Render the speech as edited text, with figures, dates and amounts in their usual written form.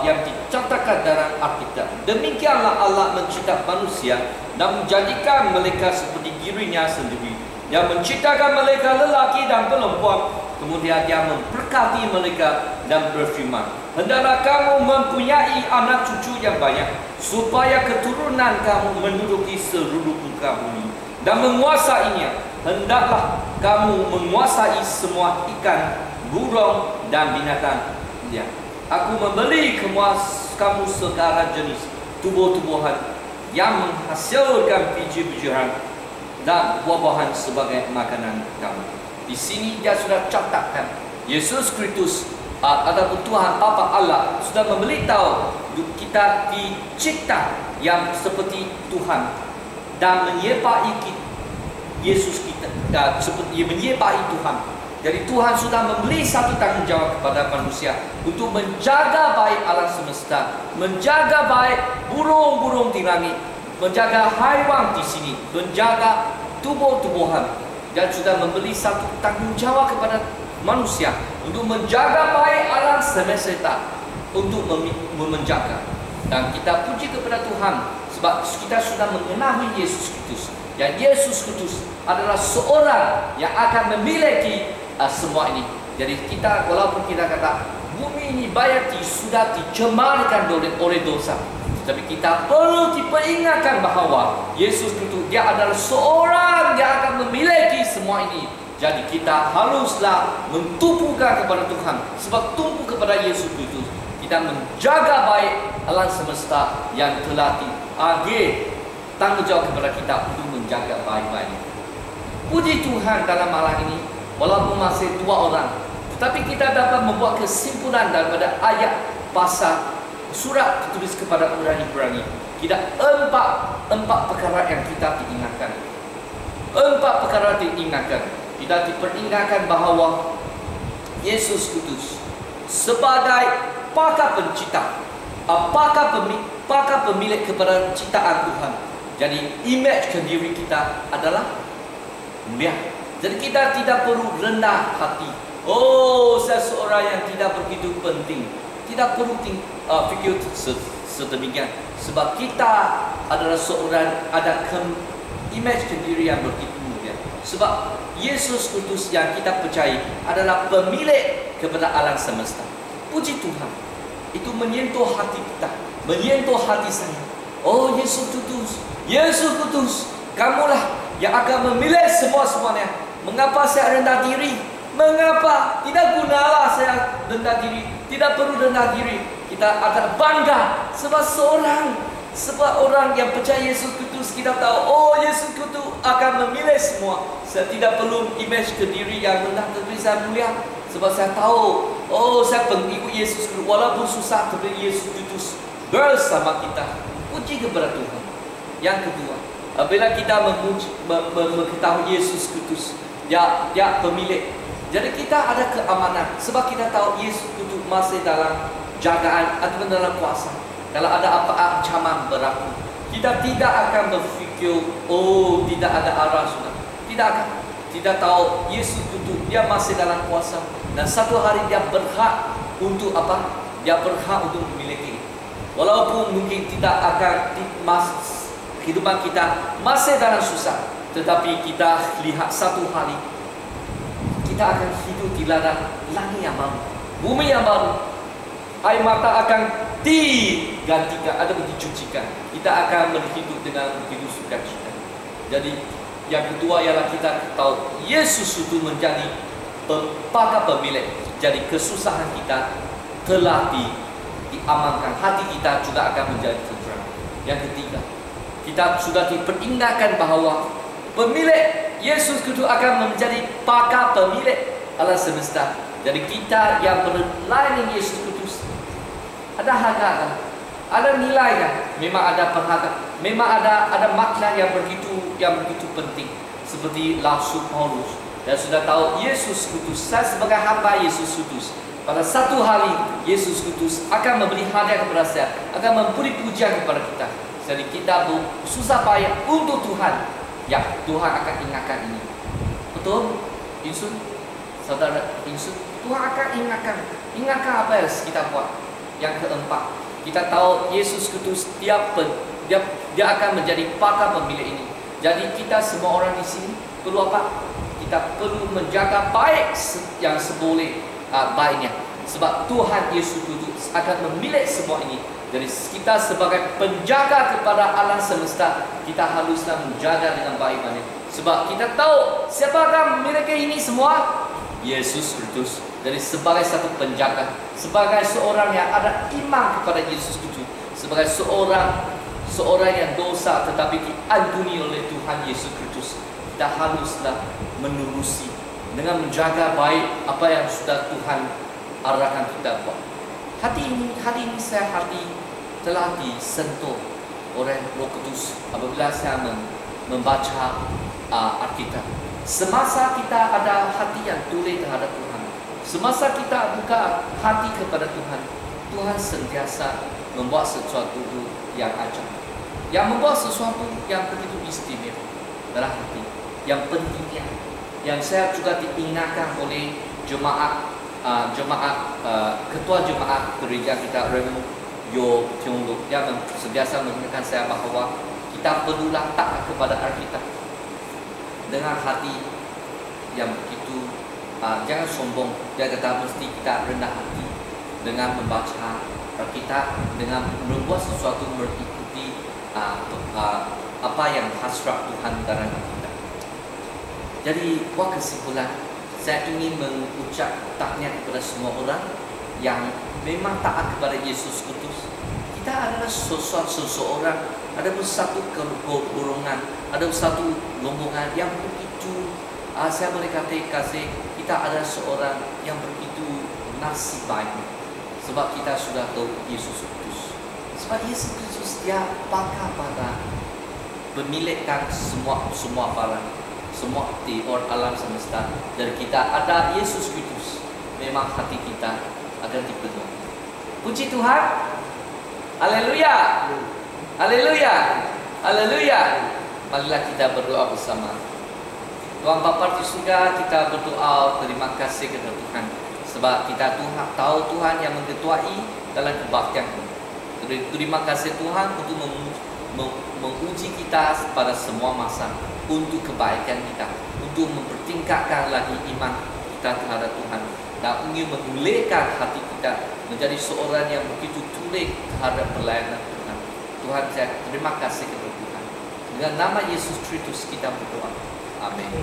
yang dicatatkan dalam Alkitab. Demikianlah Allah mencipta manusia dan menjadikan mereka seperti dirinya sendiri, yang menciptakan mereka lelaki dan perempuan. Kemudian Dia memberkati mereka dan berfirman, hendaklah kamu mempunyai anak cucu yang banyak, supaya keturunan kamu menduduki seluruh muka bumi dan menguasainya. Hendaklah kamu menguasai semua ikan, burung dan binatang. Ya, aku memberi kamu segala jenis tumbuh-tumbuhan yang menghasilkan biji-bijian dan buah-buahan sebagai makanan kamu. Di sini Dia sudah catatkan Yesus Kristus ataupun Tuhan Bapa Allah sudah memberitahu kita dicipta yang seperti Tuhan dan menyertai Yesus kita seperti menyertai Tuhan. Jadi Tuhan sudah memberi satu tanggungjawab kepada manusia untuk menjaga baik alam semesta, menjaga baik burung-burung di langit, menjaga haiwan di sini, menjaga tumbuh-tumbuhan, dan sudah memberi satu tanggungjawab kepada manusia untuk menjaga baik alam semesta, untuk menjaga. Dan kita puji kepada Tuhan sebab kita sudah mengenali Yesus Kristus. Dan Yesus Kristus adalah seorang yang akan memiliki semua ini. Jadi kita, walaupun kita kata bumi ini banyak sudah dicemarkan oleh dosa, tapi kita perlu diperingatkan bahawa Yesus Kristus Dia adalah seorang yang akan memiliki semua ini. Jadi kita haruslah mentumpukan kepada Tuhan, sebab tumpu kepada Yesus Kristus kita menjaga baik alam semesta yang telah diagih tanggungjawab kepada kita untuk menjaga baik-baik. Puji Tuhan, dalam malam ini walaupun masih 2 orang, tetapi kita dapat membuat kesimpulan daripada ayat pasal surat tertulis kepada orang Ibrani. Kita empat perkara yang kita diingatkan. 4 perkara diingatkan. Kita diperingatkan bahawa Yesus Kristus sebagai pakar pencipta, pakar pemilik kepada ciptaan Tuhan. Jadi image diri kita adalah mulia. Jadi kita tidak perlu rendah hati. Oh, saya seorang yang tidak begitu penting. Tidak perlu fikir sedemikian, sebab kita adalah seorang ada image diri yang begitu mulia. Sebab Yesus Kristus yang kita percaya adalah pemilik kepada alam semesta. Puji Tuhan, itu menyentuh hati kita, menyentuh hati saya. Oh, Yesus Kristus, kamulah yang akan memilih semua-semuanya. Mengapa saya rendah diri? Mengapa? Tidak gunalah saya rendah diri. Tidak perlu rendah diri. Kita akan bangga sebab orang yang percaya Yesus Kristus. Kita tahu, oh, Yesus Kristus akan memilih semua. Saya tidak perlu image ke diri yang rendah, tapi saya mulia. Sebab saya tahu, oh, saya pengikut Yesus Kristus. Walaupun susah, tapi Yesus Kristus bersama kita. Puji kepada Tuhan. Yang kedua, apabila kita mengetahui Yesus Kristus, dia pemilik. Jadi kita ada keamanan, sebab kita tahu Yesus Kristus masih dalam jagaan atau dalam kuasa. Kalau ada apa ancaman berlaku, kita tidak akan berfikir, oh, tidak ada arah sudah. Tidak akan. Tidak tahu Yesus Kristus Dia masih dalam kuasa, dan satu hari Dia berhak untuk apa? Dia berhak untuk memiliki. Walaupun mungkin tidak akan kehidupan kita masih dalam susah, tetapi kita lihat satu hari kita akan hidup di ladang langit yang baru, bumi yang baru. Air mata akan digantikan atau dicucikan. Kita akan berhidup dengan begitu sukacita. Jadi yang kedua ialah kita tahu Yesus itu menjadi pakar pemilik. Jadi kesusahan kita telah diamankan. Hati kita juga akan menjadi tenteram. Yang ketiga, kita sudah diperingatkan bahawa pemilik Yesus Kristus akan menjadi pakar pemilik alam semesta. Jadi kita yang berlain Yesus Kristus ada harga, ada nilai, memang ada perhargaan, memang ada makna yang begitu penting. Seperti Rasul Paulus, dan sudah tahu Yesus Kristus, saya sebagai hamba Yesus Kristus, pada satu hari Yesus Kristus akan memberi hadiah kepada saya, akan memberi pujian kepada kita. Jadi kita susah payah untuk Tuhan. Ya, Tuhan akan ingatkan ini. Betul? Insun? Saudara Insun? Tuhan akan ingatkan. Ingatkan apa yang kita buat. Yang keempat, kita tahu Yesus Kristus dia akan menjadi pakar pemilik ini. Jadi kita semua orang di sini perlu apa? Kita perlu menjaga baik yang seboleh baiknya. Sebab Tuhan Yesus Kristus akan memilih semua ini. Jadi kita sebagai penjaga kepada alam semesta, kita haruslah menjaga dengan baik mana. Sebab kita tahu siapakah memiliki ini semua? Yesus Kristus. Jadi sebagai satu penjaga, sebagai seorang yang ada iman kepada Yesus Kristus, sebagai seorang yang dosa tetapi diampuni oleh Tuhan Yesus Kristus, kita haruslah menerusi dengan menjaga baik apa yang sudah Tuhan arahkan kita buat. Hari ini saya telah disentuh oleh Roh Kudus apabila saya membaca Alkitab. Semasa kita ada hati yang tuli terhadap Tuhan, semasa kita buka hati kepada Tuhan, Tuhan sentiasa membuat sesuatu yang ajaib, yang membuat sesuatu yang begitu istimewa dalam hati, yang pentingnya, yang saya juga diingatkan oleh ketua jemaat gereja kita, Reverend Yo Tiong Lu, yang sentiasa mengingatkan saya bahawa kita perlulah taat kepada Alkitab dengan hati yang begitu, jangan sombong. Dia kata mesti kita rendah hati dengan membaca Alkitab, dengan membuat sesuatu mengikuti apa yang hasrat Tuhan dalam Alkitab. Jadi buat kesimpulan, saya ingin mengucap tahniah kepada semua orang yang memang taat kepada Yesus Kristus. Kita adalah seseorang, ada satu golongan, ada satu rombongan yang begitu, saya boleh kata kita adalah seorang yang begitu nasib baik. Sebab kita sudah tahu Yesus Kristus. Sebab Yesus Kristus dia pakar pada memilihkan semua barang, semua di alam semesta. Dan kita ada Yesus Kristus, memang hati kita akan dipenuhi. Puji Tuhan. Haleluya. Haleluya. Haleluya. Marilah kita berdoa bersama. Tuhan Bapa di surga, kita berdoa terima kasih kepada Tuhan. Sebab kita tahu Tuhan yang mengetuai dalam kebaktian. Terima kasih Tuhan untuk menguji kita pada semua masa, untuk kebaikan kita, untuk mempertingkatkan lagi iman kita terhadap Tuhan, dan ingin memulihkan hati kita menjadi seorang yang begitu tulik terhadap pelayanan Tuhan. Tuhan, saya terima kasih kepada Tuhan. Dengan nama Yesus Kristus kita berdoa. Amin.